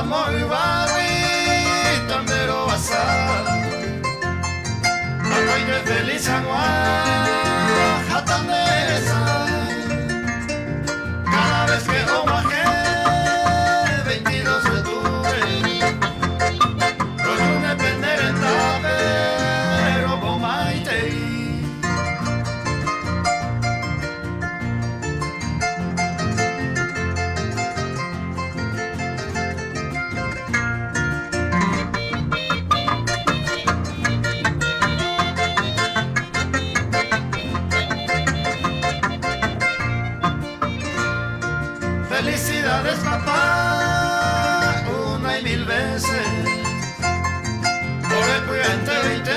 muy barri, tambero basar. Ando de feliz agua, jatamesa. Cada vez que omaje, 22 de octubre, con una pendera en pero con maite. Felicidades papá, una y mil veces, por el puente 20